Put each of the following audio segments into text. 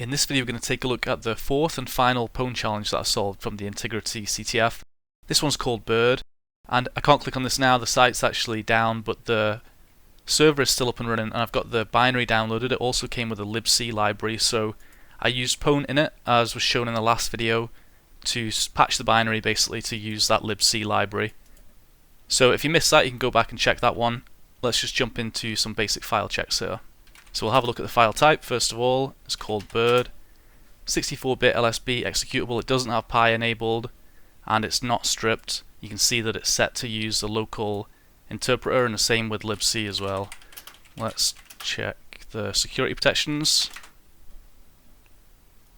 In this video we're going to take a look at the fourth and final Pwn challenge that I solved from the Intigriti CTF. This one's called Bird, and I can't click on this now, the site's actually down, but the server is still up and running, and I've got the binary downloaded. It also came with a lib-c library, so I used Pwn in it, as was shown in the last video, to patch the binary basically to use that lib-c library. So if you missed that, you can go back and check that one. Let's just jump into some basic file checks here. So we'll have a look at the file type first of all. It's called Bird, 64-bit LSB executable. It doesn't have Pi enabled, and it's not stripped. You can see that it's set to use the local interpreter, and the same with lib-c as well. Let's check the security protections,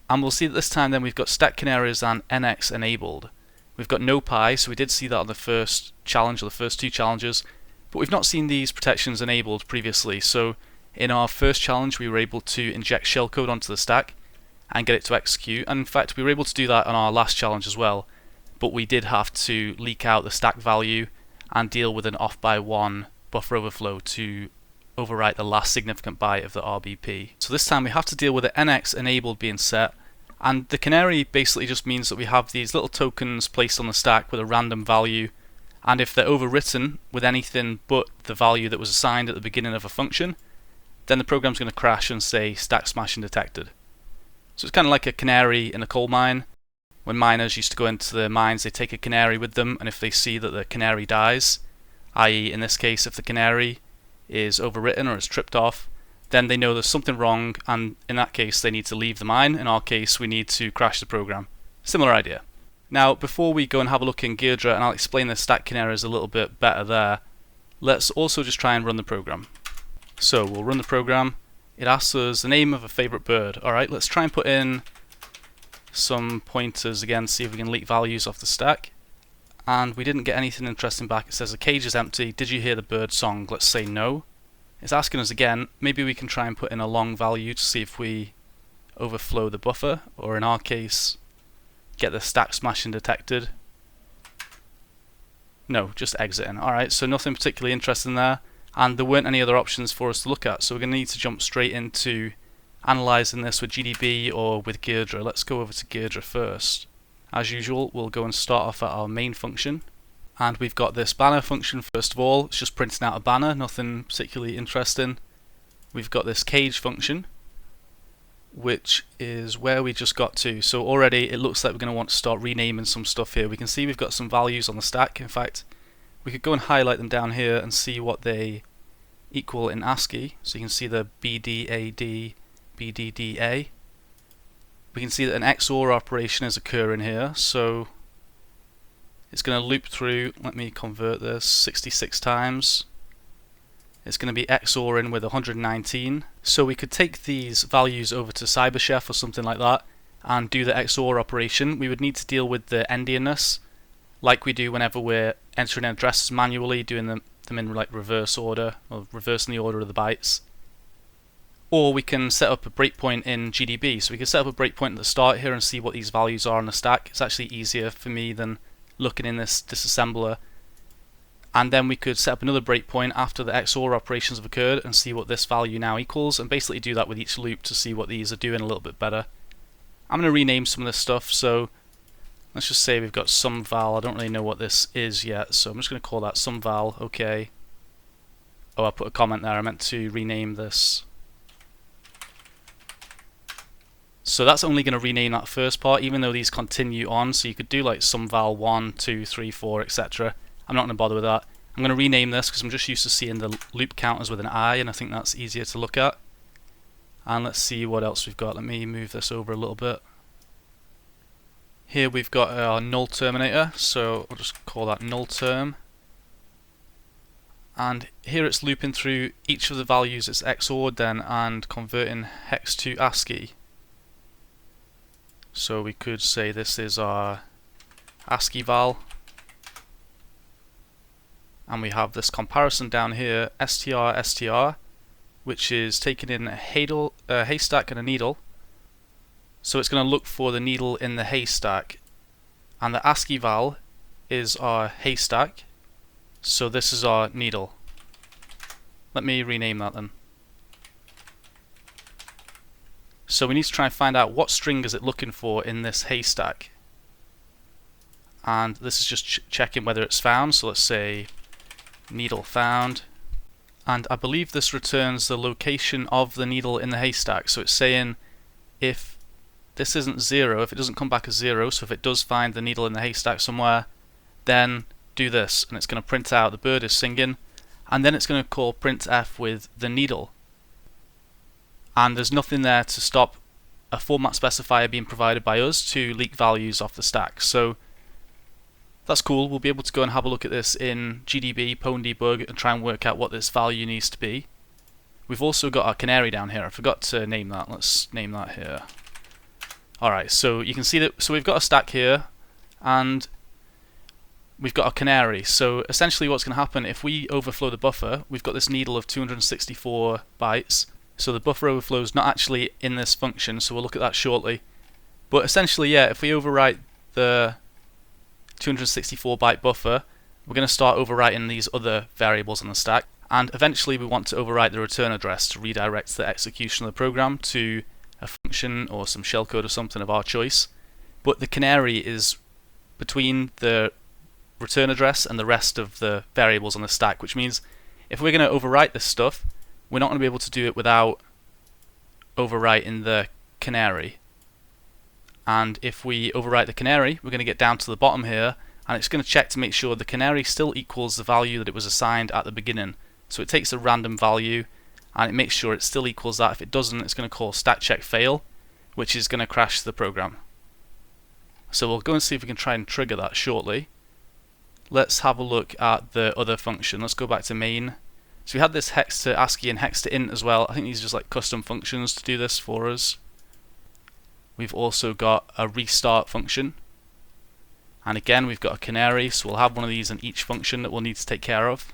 and we'll see that this time then we've got stack canaries and NX enabled. We've got no Pi, so we did see that on the first challenge, or the first two challenges, but we've not seen these protections enabled previously. So in our first challenge we were able to inject shellcode onto the stack and get it to execute, and in fact we were able to do that on our last challenge as well, but we did have to leak out the stack value and deal with an off by 1 buffer overflow to overwrite the last significant byte of the RBP. So this time we have to deal with the NX enabled being set, and the canary basically just means that we have these little tokens placed on the stack with a random value, and if they're overwritten with anything but the value that was assigned at the beginning of a function, then the program's going to crash and say stack smashing detected. So it's kind of like a canary in a coal mine. When miners used to go into the mines, they take a canary with them, and if they see that the canary dies, i.e. in this case if the canary is overwritten or is tripped off, then they know there's something wrong, and in that case they need to leave the mine. In our case we need to crash the program. Similar idea. Now before we go and have a look in Ghidra, and I'll explain the stack canaries a little bit better there, let's also just try and run the program. So we'll run the program. It asks us the name of a favorite bird. Alright, let's try and put in some pointers again, see if we can leak values off the stack. And we didn't get anything interesting back. It says the cage is empty. Did you hear the bird song? Let's say no. It's asking us again. Maybe we can try and put in a long value to see if we overflow the buffer, or in our case get the stack smashing detected. No, just exiting. Alright, so nothing particularly interesting there, and there weren't any other options for us to look at, so we're going to need to jump straight into analysing this with GDB or with Ghidra. Let's go over to Ghidra first. As usual, we'll go and start off at our main function, and we've got this banner function first of all. It's just printing out a banner, nothing particularly interesting. We've got this cage function, which is where we just got to. So already it looks like we're going to want to start renaming some stuff here. We can see we've got some values on the stack. In fact, we could go and highlight them down here and see what they equal in ASCII. So you can see the BDAD, BDDA. We can see that an XOR operation is occurring here, so it's going to loop through, let me convert this, 66 times. It's going to be XORing with 119. So we could take these values over to CyberChef or something like that and do the XOR operation. We would need to deal with the endianness, like we do whenever we're entering addresses manually, doing them in like reverse order, or reversing the order of the bytes. Or we can set up a breakpoint in GDB. So we can set up a breakpoint at the start here and see what these values are on the stack. It's actually easier for me than looking in this disassembler. And then we could set up another breakpoint after the XOR operations have occurred and see what this value now equals, and basically do that with each loop to see what these are doing a little bit better. I'm going to rename some of this stuff, so let's just say we've got sumVal. I don't really know what this is yet, so I'm just going to call that sumVal. Okay. Oh, I put a comment there. I meant to rename this. So that's only going to rename that first part, even though these continue on. So you could do like sumVal 1, 2, 3, 4, etc. I'm not going to bother with that. I'm going to rename this because I'm just used to seeing the loop counters with an I, and I think that's easier to look at. And let's see what else we've got. Let me move this over a little bit. Here we've got our null terminator, so I'll just call that null term. And here it's looping through each of the values it's XOR'd then and converting hex to ASCII. So we could say this is our ASCII val, and we have this comparison down here, str, which is taking in a haystack and a needle. So it's going to look for the needle in the haystack, and the ASCII val is our haystack, so this is our needle. Let me rename that then. So we need to try and find out what string is it looking for in this haystack. And this is just checking whether it's found. So let's say needle found. And I believe this returns the location of the needle in the haystack. So it's saying if this isn't 0, if it doesn't come back as 0, so if it does find the needle in the haystack somewhere, then do this, and it's going to print out the bird is singing, and then it's going to call printf with the needle. And there's nothing there to stop a format specifier being provided by us to leak values off the stack. So that's cool. We'll be able to go and have a look at this in GDB-PwnDbg and try and work out what this value needs to be. We've also got our canary down here. I forgot to name that. Let's name that here. Alright, so you can see that, so we've got a stack here, and we've got a canary. So essentially what's going to happen if we overflow the buffer, we've got this needle of 264 bytes. So the buffer overflow is not actually in this function, so we'll look at that shortly. But essentially, yeah, if we overwrite the 264 byte buffer, we're going to start overwriting these other variables on the stack, and eventually we want to overwrite the return address to redirect the execution of the program to a function or some shellcode or something of our choice. But the canary is between the return address and the rest of the variables on the stack, which means if we're going to overwrite this stuff, we're not going to be able to do it without overwriting the canary. And if we overwrite the canary, we're going to get down to the bottom here, and it's going to check to make sure the canary still equals the value that it was assigned at the beginning. So it takes a random value and it makes sure it still equals that. If it doesn't, it's going to call stack check fail, which is going to crash the program. So we'll go and see if we can try and trigger that shortly. Let's have a look at the other function. Let's go back to main. So we had this hex to ASCII and hex to int as well. I think these are just like custom functions to do this for us. We've also got a restart function, and again we've got a canary, so we'll have one of these in each function that we'll need to take care of.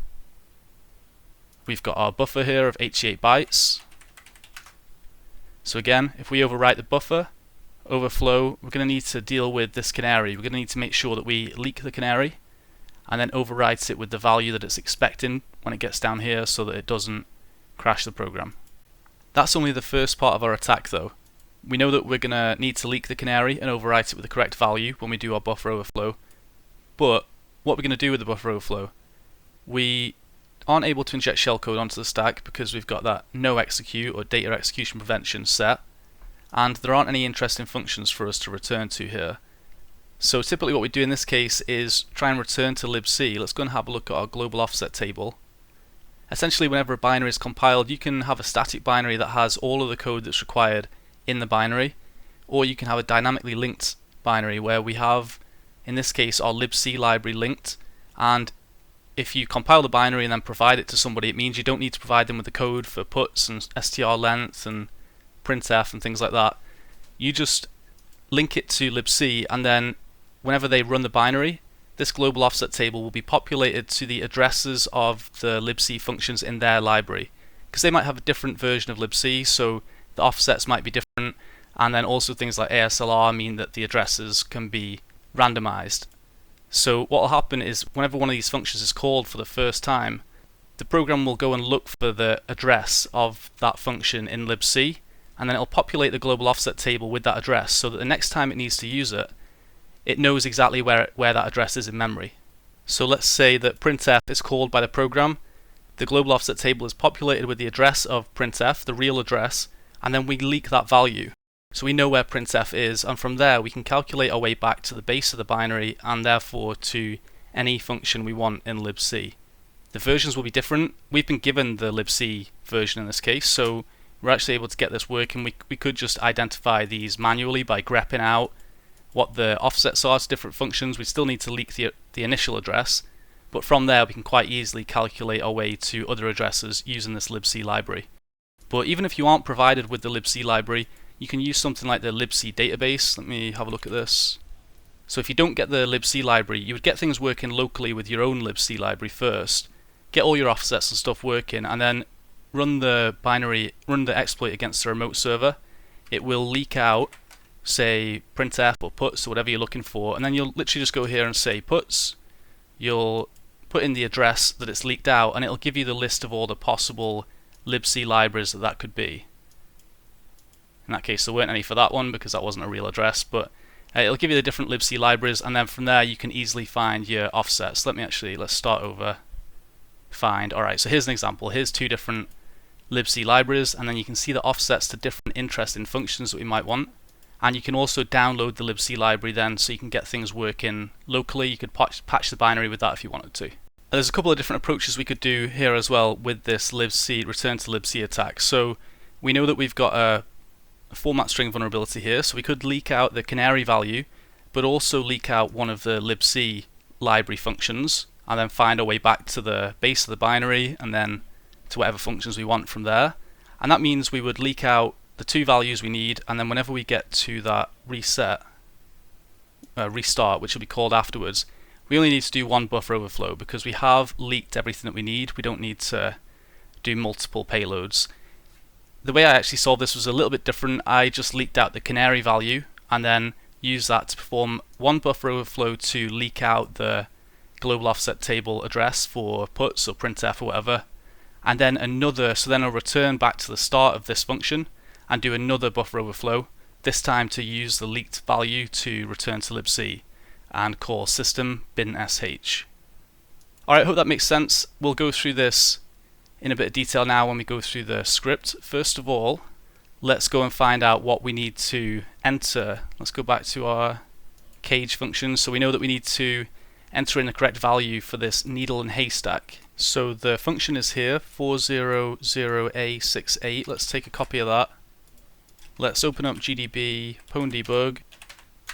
We've got our buffer here of 88 bytes. So again, if we overwrite the buffer overflow, we're going to need to deal with this canary. We're going to need to make sure that we leak the canary and then overwrite it with the value that it's expecting when it gets down here so that it doesn't crash the program. That's only the first part of our attack though. We know that we're going to need to leak the canary and overwrite it with the correct value when we do our buffer overflow. But what we're going to do with the buffer overflow, we aren't able to inject shellcode onto the stack because we've got that no execute or data execution prevention set, and there aren't any interesting functions for us to return to here. So typically what we do in this case is try and return to lib-c. Let's go and have a look at our global offset table. Essentially whenever a binary is compiled, you can have a static binary that has all of the code that's required in the binary, or you can have a dynamically linked binary where we have, in this case, our lib-c library linked, and if you compile the binary and then provide it to somebody, it means you don't need to provide them with the code for puts and str length and printf and things like that. You just link it to lib-c, and then whenever they run the binary, this global offset table will be populated to the addresses of the lib-c functions in their library, because they might have a different version of lib-c, so the offsets might be different, and then also things like ASLR mean that the addresses can be randomized. So what will happen is whenever one of these functions is called for the first time, the program will go and look for the address of that function in lib-c, and then it'll populate the global offset table with that address so that the next time it needs to use it, it knows exactly where that address is in memory. So let's say that printf is called by the program, the global offset table is populated with the address of printf, the real address, and then we leak that value. So we know where printf is, and from there we can calculate our way back to the base of the binary and therefore to any function we want in lib-c. The versions will be different. We've been given the lib-c version in this case, so we're actually able to get this working. We could just identify these manually by grepping out what the offsets are to different functions. We still need to leak the initial address, but from there we can quite easily calculate our way to other addresses using this lib-c library. But even if you aren't provided with the lib-c library, you can use something like the lib-c database. Let me have a look at this. So if you don't get the lib-c library, you would get things working locally with your own lib-c library first, get all your offsets and stuff working, and then run the exploit against the remote server. It will leak out, say, printf or puts or whatever you're looking for, and then you'll literally just go here and say puts. You'll put in the address that it's leaked out, and it'll give you the list of all the possible lib-c libraries that could be. In that case, there weren't any for that one because that wasn't a real address, but it'll give you the different lib-c libraries, and then from there you can easily find your offsets. Let's start over, find. Alright, so here's an example. Here's two different lib-c libraries, and then you can see the offsets to different interesting functions that we might want. And you can also download the lib-c library then, so you can get things working locally. You could patch the binary with that if you wanted to. There's a couple of different approaches we could do here as well with this lib-c return to lib-c attack. So we know that we've got a format string vulnerability here, so we could leak out the canary value, but also leak out one of the lib-c library functions, and then find our way back to the base of the binary, and then to whatever functions we want from there. And that means we would leak out the two values we need, and then whenever we get to that restart, which will be called afterwards, we only need to do one buffer overflow because we have leaked everything that we need. We don't need to do multiple payloads. The way I actually solved this was a little bit different. I just leaked out the canary value and then used that to perform one buffer overflow to leak out the global offset table address for puts or printf or whatever, and then another, so then I'll return back to the start of this function and do another buffer overflow, this time to use the leaked value to return to lib-c and call system bin.sh. Alright, hope that makes sense. We'll go through this in a bit of detail now when we go through the script. First of all, let's go and find out what we need to enter. Let's go back to our cage function. So we know that we need to enter in the correct value for this needle and haystack. So the function is here, 400A68. Let's take a copy of that. Let's open up GDB-PwnDbg,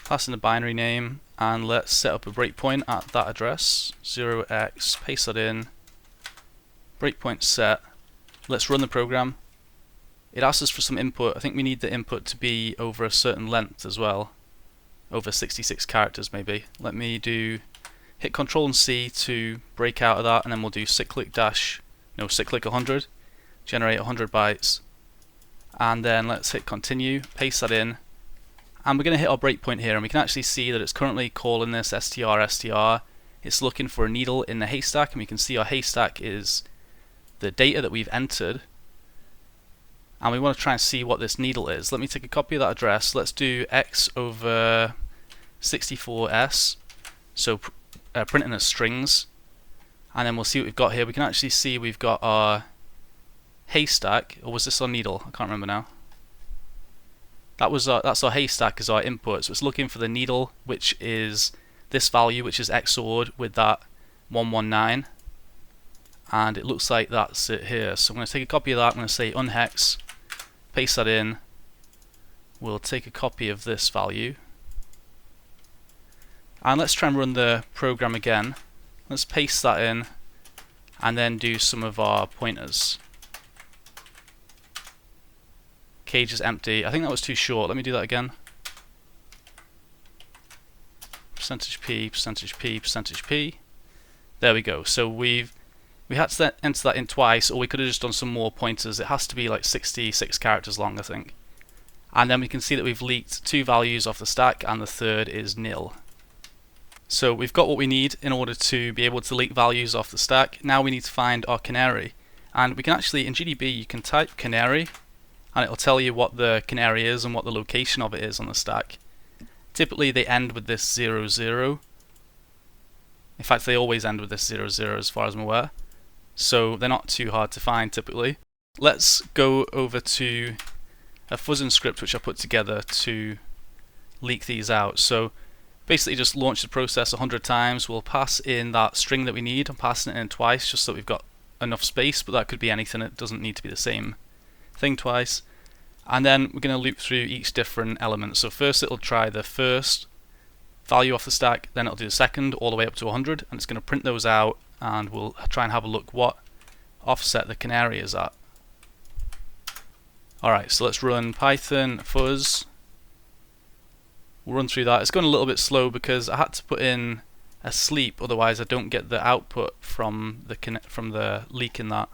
pass in the binary name, and let's set up a breakpoint at that address, 0x, paste that in, breakpoint set. Let's run the program. It asks us for some input. I think we need the input to be over a certain length as well, over 66 characters maybe. Let me hit Control and C to break out of that, and then we'll do cyclic 100, generate 100 bytes, and then let's hit continue, paste that in, and we're going to hit our breakpoint here, and we can actually see that it's currently calling this str. It's looking for a needle in the haystack, and we can see our haystack is the data that we've entered, and we want to try and see what this needle is. Let me take a copy of that address. Let's do x over 64s, so printing as strings, and then we'll see what we've got here. We can actually see we've got our haystack, or was this our needle? I can't remember now. That's our haystack as our input, so it's looking for the needle, which is this value, which is XORed with that 119, and it looks like that's it here. So I'm going to take a copy of that. I'm going to say unhex, paste that in. We'll take a copy of this value, and let's try and run the program again. Let's paste that in and then do some of our pointers. Cage is empty. I think that was too short. Let me do that again. %p, %p, %p. There we go. So we had to enter that in twice, or we could have just done some more pointers. It has to be like 66 characters long, I think. And then we can see that we've leaked two values off the stack, and the third is nil. So we've got what we need in order to be able to leak values off the stack. Now we need to find our canary, and we can actually, in GDB, you can type canary, and it'll tell you what the canary is and what the location of it is on the stack. Typically they end with this 00. In fact, they always end with this 00 as far as I'm aware. So they're not too hard to find typically. Let's go over to a fuzzing script which I put together to leak these out. So basically just launch the process 100 times. We'll pass in that string that we need. I'm passing it in twice just so we've got enough space, but that could be anything. It doesn't need to be the same thing twice. And then we're going to loop through each different element. So first it'll try the first value off the stack, then it'll do the second all the way up to 100, and it's going to print those out, and we'll try and have a look what offset the canary is at. Alright, so let's run Python fuzz. We'll run through that. It's going a little bit slow because I had to put in a sleep, otherwise I don't get the output from the leak in that.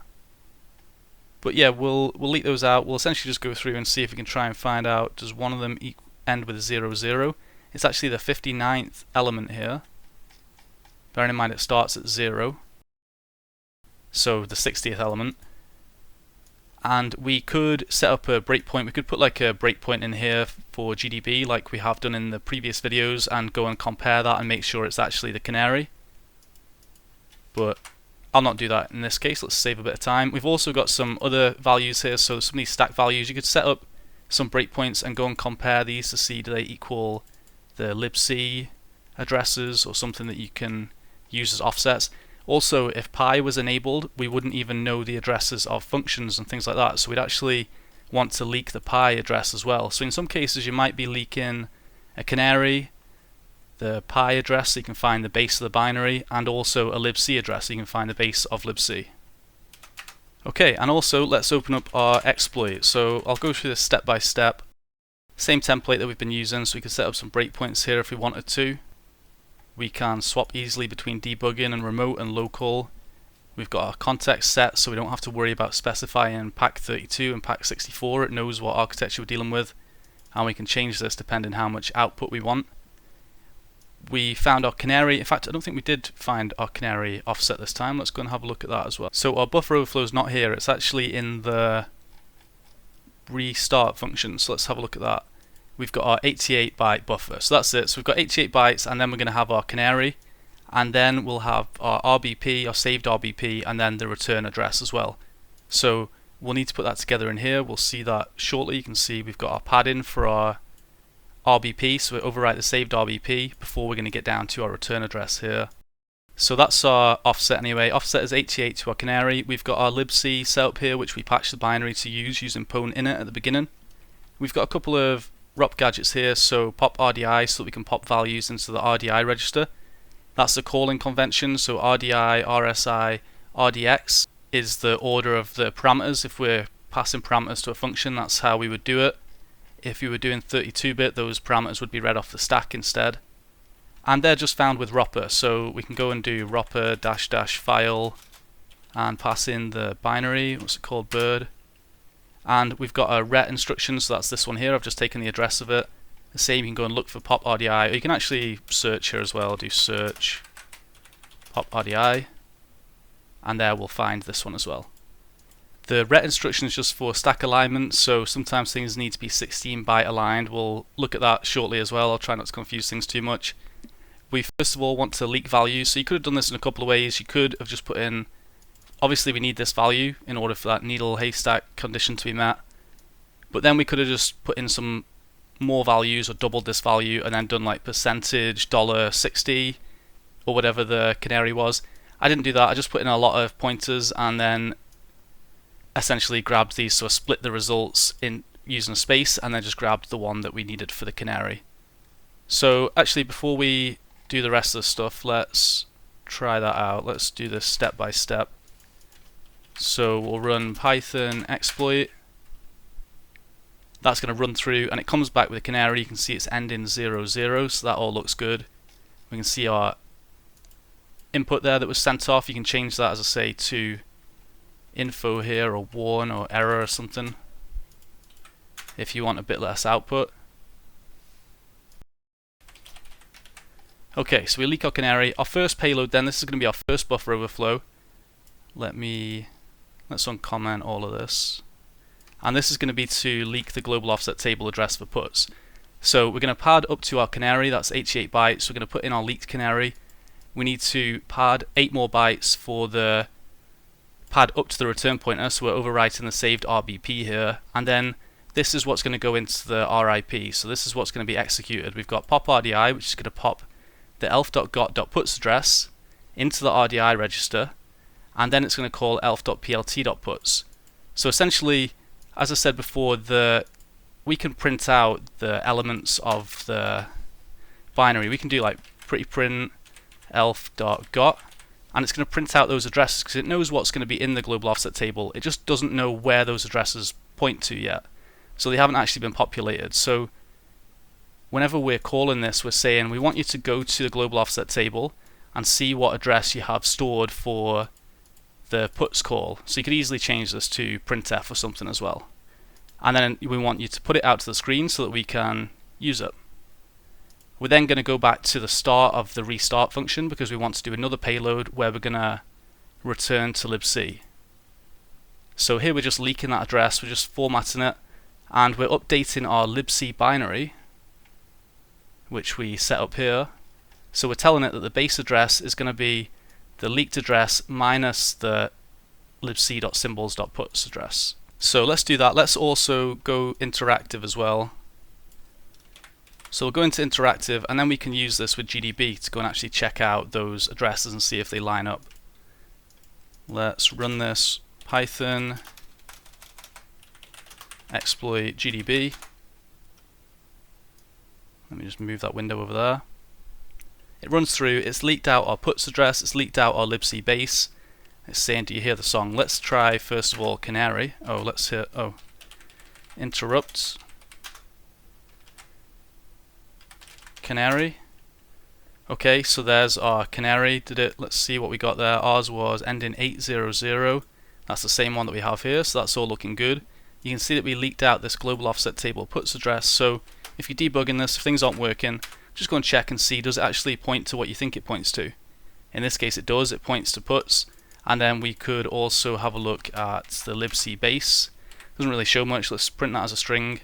But yeah, we'll leak those out. We'll essentially just go through and see if we can try and find out, does one of them end with 00? It's actually the 59th element here. Bearing in mind it starts at 0. So the 60th element. And we could set up a breakpoint. We could put like a breakpoint in here for GDB like we have done in the previous videos and go and compare that and make sure it's actually the Canary. But I'll not do that in this case. Let's save a bit of time. We've also got some other values here, so some of these stack values. You could set up some breakpoints and go and compare these to see do they equal the lib-c addresses or something that you can use as offsets. Also, if pi was enabled, we wouldn't even know the addresses of functions and things like that, so we'd actually want to leak the pi address as well. So in some cases you might be leaking a canary, the pi address so you can find the base of the binary, and also a lib-c address so you can find the base of lib-c. Okay, and also let's open up our exploit. So I'll go through this step by step. Same template that we've been using, so we can set up some breakpoints here if we wanted to. We can swap easily between debugging and remote and local. We've got our context set, so we don't have to worry about specifying pack 32 and pack 64. It knows what architecture we're dealing with, and we can change this depending how much output we want. We found our canary. In fact, I don't think we did find our canary offset this time. Let's go and have a look at that as well. So our buffer overflow is not here. It's actually in the restart function. So let's have a look at that. We've got our 88-byte buffer. So that's it. So we've got 88 bytes, and then we're going to have our canary, and then we'll have our RBP, our saved RBP, and then the return address as well. So we'll need to put that together in here. We'll see that shortly. You can see we've got our padding for our RBP, so we overwrite the saved RBP before we're going to get down to our return address here. So that's our offset anyway. Offset is 88 to our canary. We've got our lib-c set up here, which we patched the binary to use using pwnInit at the beginning. We've got a couple of ROP gadgets here, so pop RDI so that we can pop values into the RDI register. That's the calling convention, so RDI, RSI, RDX is the order of the parameters. If we're passing parameters to a function, that's how we would do it. If you were doing 32-bit, those parameters would be read off the stack instead. And they're just found with ropper, so we can go and do ropper -- file and pass in the binary, what's it called, bird. And we've got a ret instruction, so that's this one here. I've just taken the address of it. The same, you can go and look for pop RDI, or you can actually search here as well. Do search pop RDI, and there we'll find this one as well. The ret instruction is just for stack alignment, so sometimes things need to be 16-byte aligned. We'll look at that shortly as well. I'll try not to confuse things too much. We first of all want to leak values, so you could have done this in a couple of ways. You could have just put in, obviously we need this value in order for that needle haystack condition to be met, but then we could have just put in some more values or doubled this value and then done like percentage $60 or whatever the canary was. I didn't do that. I just put in a lot of pointers and then essentially grabbed these, so I split the results in using a space and then just grabbed the one that we needed for the canary. So actually, before we do the rest of the stuff, let's try that out. Let's do this step by step. So we'll run Python exploit. That's going to run through and it comes back with a canary. You can see it's ending 00, so that all looks good. We can see our input there that was sent off. You can change that, as I say, to info here or warn or error or something if you want a bit less output. Okay, so we leak our canary. Our first payload then, this is going to be our first buffer overflow. Let's uncomment all of this. And this is going to be to leak the global offset table address for puts. So we're going to pad up to our canary, that's 88 bytes. We're going to put in our leaked canary. We need to pad 8 more bytes for the pad up to the return pointer, so we're overwriting the saved RBP here. And then this is what's going to go into the RIP. So this is what's going to be executed. We've got pop RDI, which is going to pop the elf.got.puts address into the RDI register, and then it's going to call elf.plt.puts. So essentially, as I said before, we can print out the elements of the binary. We can do like pretty print elf.got, and it's going to print out those addresses because it knows what's going to be in the global offset table. It just doesn't know where those addresses point to yet. So they haven't actually been populated. So whenever we're calling this, we're saying we want you to go to the global offset table and see what address you have stored for the puts call. So you could easily change this to printf or something as well. And then we want you to put it out to the screen so that we can use it. We're then going to go back to the start of the restart function because we want to do another payload where we're going to return to lib-c. So here we're just leaking that address, we're just formatting it, and we're updating our lib-c binary, which we set up here. So we're telling it that the base address is going to be the leaked address minus the lib-c.symbols.puts address. So let's do that. Let's also go interactive as well. So we'll go into interactive, and then we can use this with GDB to go and actually check out those addresses and see if they line up. Let's run this. Python exploit GDB. Let me just move that window over there. It runs through, it's leaked out our puts address, it's leaked out our lib-c base. It's saying, do you hear the song? Let's try first of all Canary. Let's hear, interrupt. Canary. Okay, so there's our Canary. Let's see what we got there. Ours was ending 800. That's the same one that we have here, so that's all looking good. You can see that we leaked out this global offset table puts address, so if you're debugging this, if things aren't working, just go and check and see, does it actually point to what you think it points to? In this case it does, it points to puts, and then we could also have a look at the lib-c base. Doesn't really show much, let's print that as a string.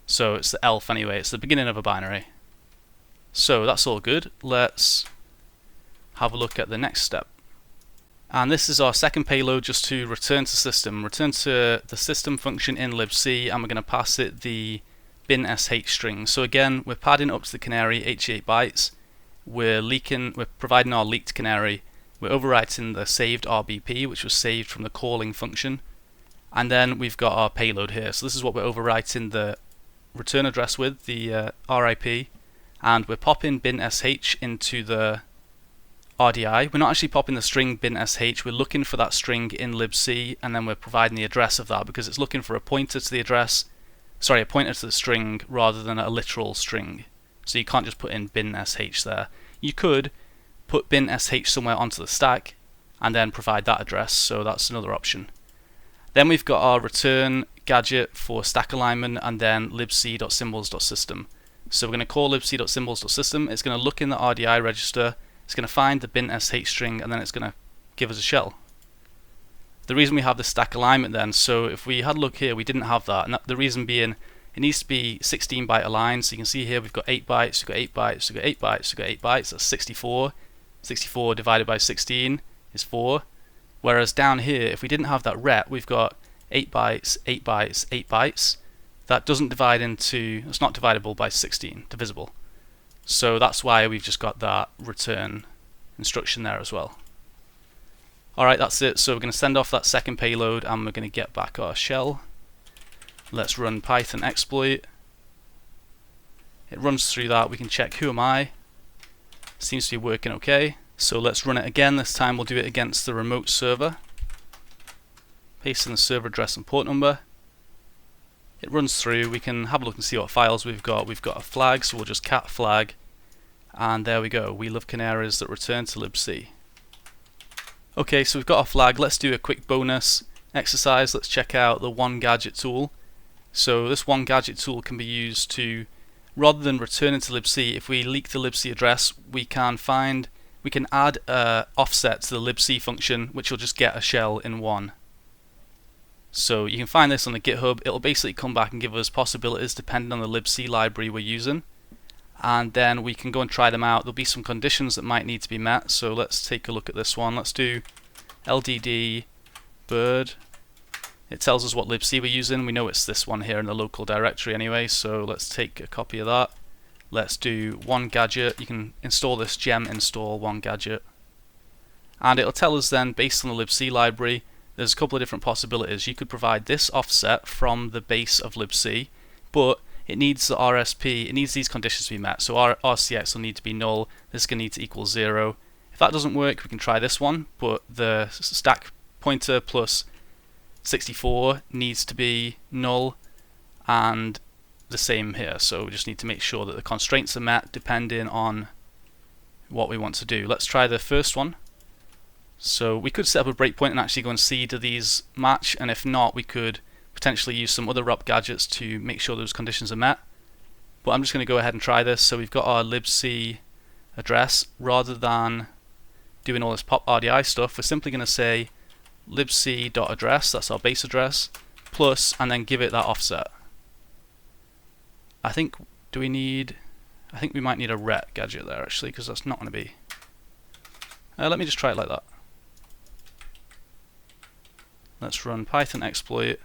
So it's the elf anyway, it's the beginning of a binary. So that's all good, let's have a look at the next step. And this is our second payload, just to return to system. Return to the system function in lib-c, and we're going to pass it the bin.sh string. So again, we're padding up to the canary 88 bytes. We're providing our leaked canary. We're overwriting the saved RBP, which was saved from the calling function. And then we've got our payload here. So this is what we're overwriting the return address with, the RIP. And we're popping bin.sh into the RDI. We're not actually popping the string bin.sh, we're looking for that string in lib-c, and then we're providing the address of that because it's looking for a pointer to the address, a pointer to the string rather than a literal string. So you can't just put in bin.sh there. You could put bin.sh somewhere onto the stack and then provide that address, so that's another option. Then we've got our return gadget for stack alignment and then lib-c.symbols.system. So we're going to call lib-c.symbols.system, it's going to look in the RDI register, it's going to find the bin.sh string, and then it's going to give us a shell. The reason we have the stack alignment then, so if we had a look here, we didn't have that, and the reason being, it needs to be 16 byte aligned, so you can see here we've got 8 bytes, we've got 8 bytes, we've got 8 bytes, we've got 8 bytes, that's 64. 64 divided by 16 is 4. Whereas down here, if we didn't have that ret, we've got 8 bytes, 8 bytes, 8 bytes. That doesn't divide into, it's not divisible by 16, divisible. So that's why we've just got that return instruction there as well. Alright, that's it. So we're going to send off that second payload and we're going to get back our shell. Let's run Python exploit. It runs through that. We can check who am I. Seems to be working okay. So let's run it again. This time we'll do it against the remote server. Paste in the server address and port number. It runs through. We can have a look and see what files we've got. We've got a flag, so we'll just cat flag. And there we go. We love canaries that return to lib-c. Okay, so we've got our flag. Let's do a quick bonus exercise. Let's check out the one gadget tool. So this one gadget tool can be used to, rather than returning to lib-c, if we leak the lib-c address, we can add an offset to the lib-c function, which will just get a shell in one. So you can find this on the GitHub. It'll basically come back and give us possibilities depending on the lib-c library we're using. And then we can go and try them out. There'll be some conditions that might need to be met. So let's take a look at this one. Let's do LDD bird. It tells us what lib-c we're using. We know it's this one here in the local directory anyway. So let's take a copy of that. Let's do one gadget. You can install this gem install one gadget. And it'll tell us then, based on the lib-c library, there's a couple of different possibilities. You could provide this offset from the base of lib-c, but it needs the RSP, it needs these conditions to be met. So our RCX will need to be null, this is going to need to equal 0. If that doesn't work, we can try this one, but the stack pointer plus 64 needs to be null, and the same here. So we just need to make sure that the constraints are met depending on what we want to do. Let's try the first one. So we could set up a breakpoint and actually go and see do these match, and if not, we could potentially use some other RUP gadgets to make sure those conditions are met. But I'm just going to go ahead and try this. So we've got our lib-c address. Rather than doing all this pop RDI stuff, we're simply going to say lib-c.address, that's our base address, plus, and then give it that offset. I think we might need a ret gadget there actually, because that's not going to be. Let me just try it like that. Let's run Python exploit.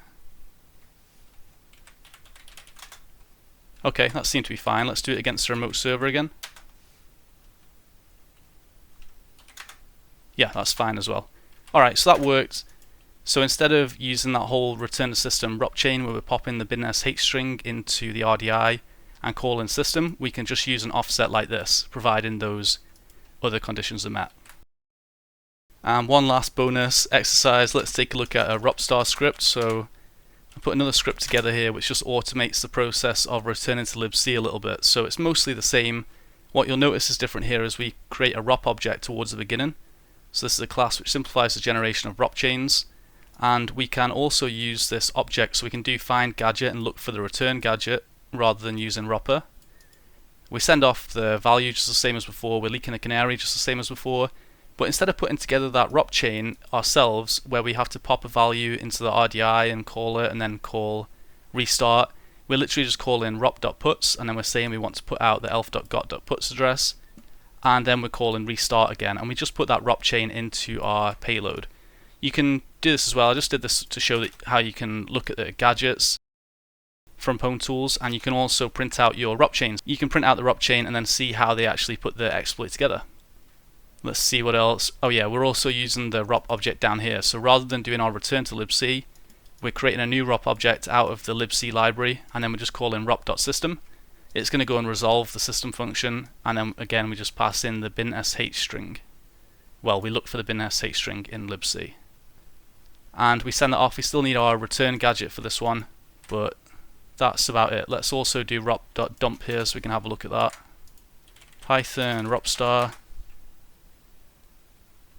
Okay, that seemed to be fine. Let's do it against the remote server again. Yeah, that's fine as well. Alright, so that worked. So instead of using that whole return to system ROP chain where we're popping the binsh string into the RDI and calling system, we can just use an offset like this, providing those other conditions are met. And one last bonus exercise, let's take a look at a ROP script. So I put another script together here which just automates the process of returning to lib-c a little bit. So it's mostly the same. What you'll notice is different here is we create a ROP object towards the beginning. So this is a class which simplifies the generation of ROP chains. And we can also use this object, so we can do find gadget and look for the return gadget rather than using ROPper. We send off the value just the same as before, we're leaking a canary just the same as before. But instead of putting together that ROP chain ourselves, where we have to pop a value into the RDI and call it and then call restart, we're literally just calling ROP.puts and then we're saying we want to put out the elf.got.puts address, and then we're calling restart again, and we just put that ROP chain into our payload. You can do this as well. I just did this to show how you can look at the gadgets from PwnTools, and you can also print out your ROP chains. You can print out the ROP chain and then see how they actually put the exploit together. Let's see what else. Oh yeah, we're also using the ROP object down here. So rather than doing our return to lib-c, we're creating a new ROP object out of the lib-c library, and then we're just calling ROP.system. It's going to go and resolve the system function, and then again we just pass in the binsh string. Well, we look for the binsh string in lib-c. And we send that off. We still need our return gadget for this one, but that's about it. Let's also do ROP.dump here so we can have a look at that. Python ROP*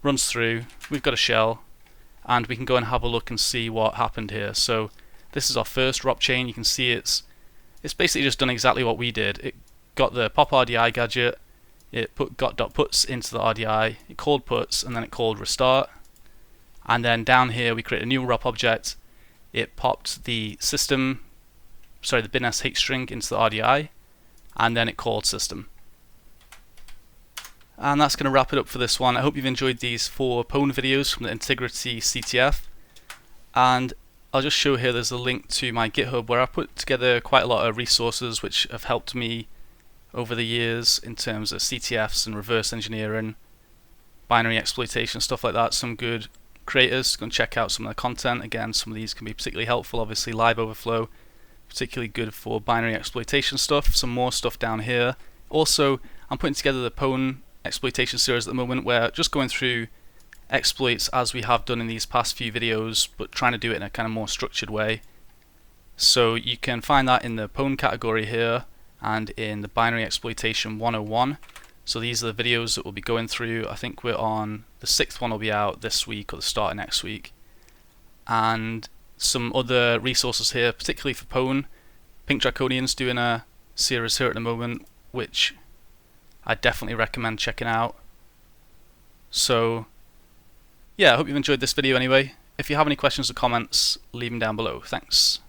runs through, we've got a shell, and we can go and have a look and see what happened here. So this is our first ROP chain. You can see it's basically just done exactly what we did. It got the pop RDI gadget, it put got.puts into the RDI, it called puts, and then it called restart. And then down here we create a new ROP object, it popped the binsh string into the RDI, and then it called system. And that's going to wrap it up for this one. I hope you've enjoyed these 4 Pwn videos from the Intigriti CTF. And I'll just show here there's a link to my GitHub where I put together quite a lot of resources which have helped me over the years in terms of CTFs and reverse engineering, binary exploitation, stuff like that. Some good creators, go and check out some of the content. Again, some of these can be particularly helpful. Obviously live overflow, particularly good for binary exploitation stuff. Some more stuff down here. Also, I'm putting together the Pwn exploitation series at the moment, where just going through exploits as we have done in these past few videos, but trying to do it in a kind of more structured way. So you can find that in the Pwn category here and in the binary exploitation 101. So these are the videos that we'll be going through. I think we're on the 6th one, will be out this week or the start of next week. And some other resources here, particularly for Pwn. Pink Draconian's doing a series here at the moment, which I definitely recommend checking out. So yeah, I hope you've enjoyed this video anyway. If you have any questions or comments, leave them down below. Thanks.